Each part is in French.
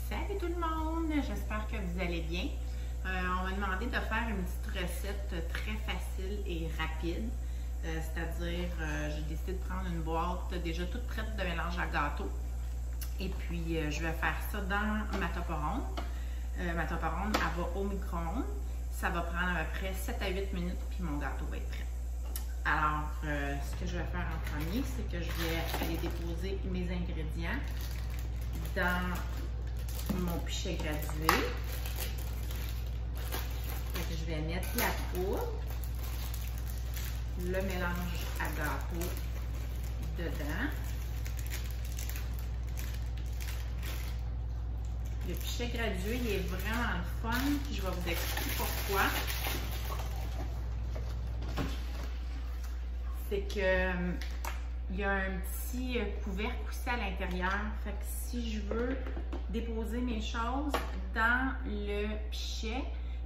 Salut tout le monde, j'espère que vous allez bien. On m'a demandé de faire une petite recette très facile et rapide. C'est-à-dire, j'ai décidé de prendre une boîte déjà toute prête de mélange à gâteau. Et puis, je vais faire ça dans ma topperonde. Ma topperonde, elle va au micro-ondes. Ça va prendre à peu près 7 à 8 minutes, puis mon gâteau va être prêt. Alors, ce que je vais faire en premier, c'est que je vais aller déposer mes ingrédients dans mon pichet gradué. Je vais mettre la poudre, le mélange à gâteau dedans. Le pichet gradué, il est vraiment le fun, puis je vais vous expliquer pourquoi. C'est que il y a un petit couvercle aussi à l'intérieur. Fait que si je veux déposer mes choses dans le pichet,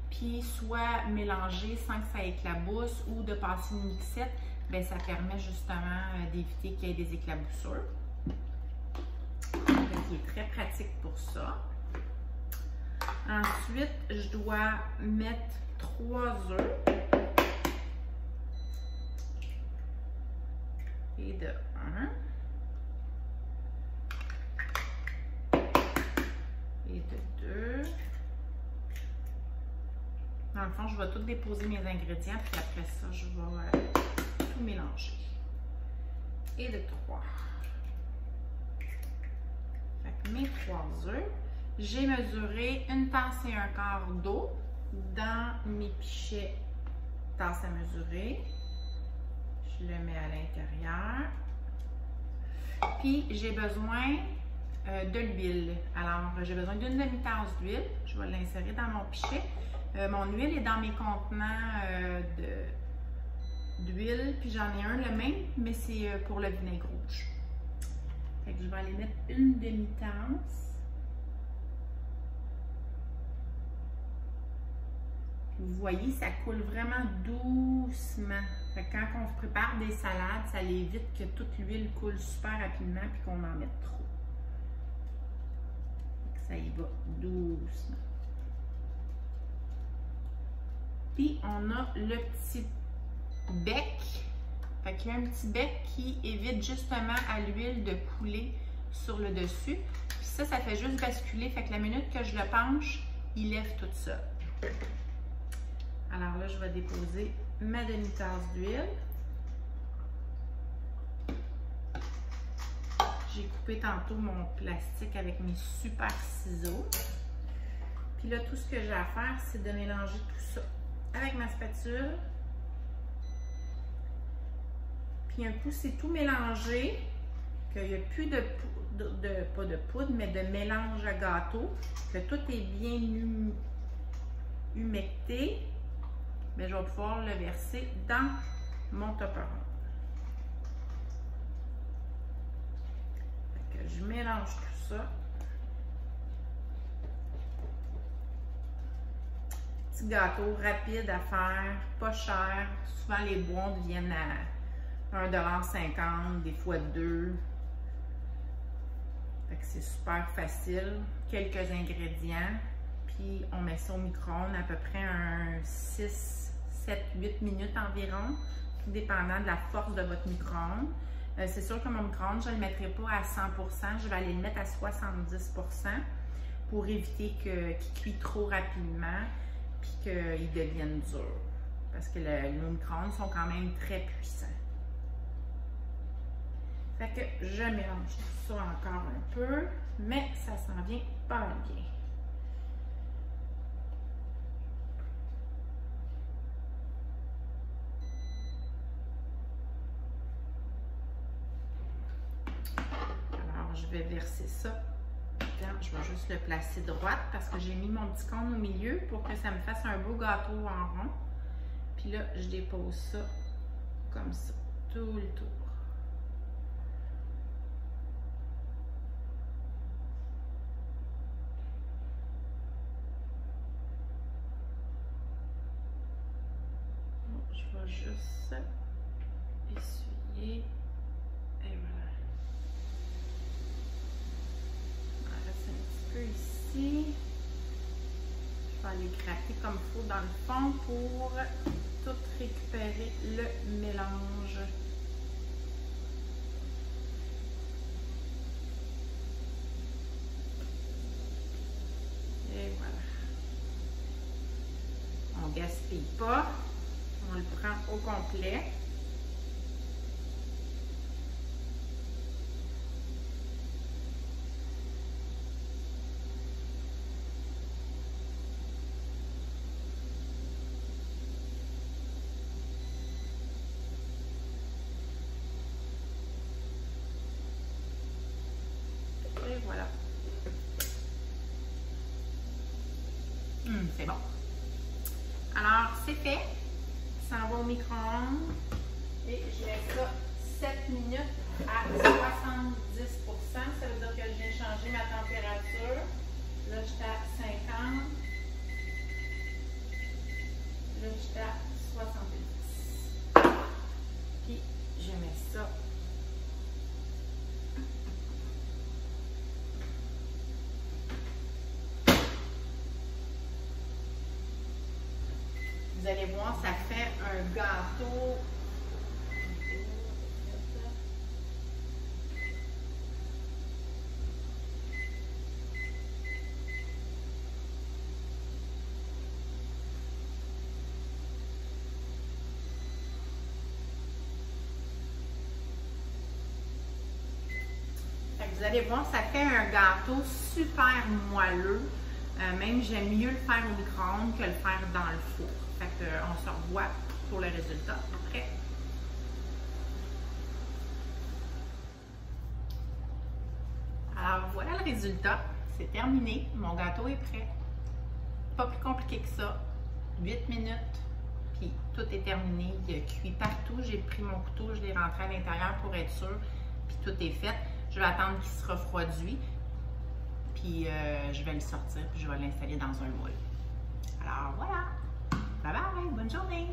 puis soit mélanger sans que ça éclabousse ou de passer une mixette, bien ça permet justement d'éviter qu'il y ait des éclaboussures. Donc, il est très pratique pour ça. Ensuite, je dois mettre 3 œufs. Et de 1 et de 2. Dans le fond, je vais tout déposer mes ingrédients, puis après ça, je vais tout mélanger. Et de 3. Fait que mes 3 œufs. J'ai mesuré 1 tasse et 1/4 d'eau dans mes pichets tasse à mesurer. Je le mets à l'intérieur. Puis, j'ai besoin de l'huile. Alors, j'ai besoin d'une demi-tasse d'huile. Je vais l'insérer dans mon pichet. Mon huile est dans mes contenants d'huile. Puis, j'en ai un, le même, mais c'est pour le vinaigre rouge. Fait que je vais aller mettre une demi-tasse. Vous voyez, ça coule vraiment doucement. Fait que quand on se prépare des salades, ça évite que toute l'huile coule super rapidement et qu'on en mette trop. Fait que ça y va doucement. Puis on a le petit bec. Fait qu'il y a un petit bec qui évite justement à l'huile de couler sur le dessus. Puis ça fait juste basculer. Fait que la minute que je le penche, il lève tout ça. Alors là, je vais déposer ma demi-tasse d'huile. J'ai coupé tantôt mon plastique avec mes super ciseaux. Puis là, tout ce que j'ai à faire, c'est de mélanger tout ça avec ma spatule. Puis un coup, c'est tout mélangé, qu'il n'y a plus pas de poudre, mais de mélange à gâteau, que tout est bien humecté. Mais je vais pouvoir le verser dans mon topperonde. Je mélange tout ça. Petit gâteau rapide à faire, pas cher. Souvent les boîtes viennent à 1,50 $, des fois 2. C'est super facile. Quelques ingrédients. Puis on met ça au micro-ondes à peu près un 6, 7, 8 minutes environ, tout dépendant de la force de votre micro-ondes. C'est sûr que mon micro-ondes, je ne le mettrai pas à 100%, je vais aller le mettre à 70% pour éviter qu'il cuise trop rapidement puis qu'il devienne dur. Parce que nos micro-ondes sont quand même très puissants. Fait que je mélange tout ça encore un peu, mais ça s'en vient pas mal bien. Je vais verser ça. Je vais juste le placer droite parce que j'ai mis mon petit cône au milieu pour que ça me fasse un beau gâteau en rond. Puis là, je dépose ça comme ça, tout le tour. Je vais juste essuyer. Et voilà. peu ici. vais aller gratter comme il faut dans le fond pour tout récupérer le mélange. Et voilà. On ne gaspille pas. On le prend au complet. Et voilà. C'est bon. Alors, c'est fait. Ça va au micro-ondes. Et je laisse ça 7 minutes à 70%. Ça veut dire que je viens changer ma température. Là, j'étais à 50. Là, j'étais à 70. Puis, je mets ça. Vous allez voir, ça fait un gâteau. Vous allez voir, ça fait un gâteau super moelleux. Même j'aime mieux le faire au micro-ondes que le faire dans le four. Fait qu'on se revoit pour le résultat après. Alors voilà le résultat. C'est terminé. Mon gâteau est prêt. Pas plus compliqué que ça. 8 minutes. Puis tout est terminé. Il a cuit partout. J'ai pris mon couteau, je l'ai rentré à l'intérieur pour être sûr. Puis tout est fait. Je vais attendre qu'il se refroidisse. Puis je vais le sortir. Puis je vais l'installer dans un moule. Alors voilà. Bye bye. Bonne journée.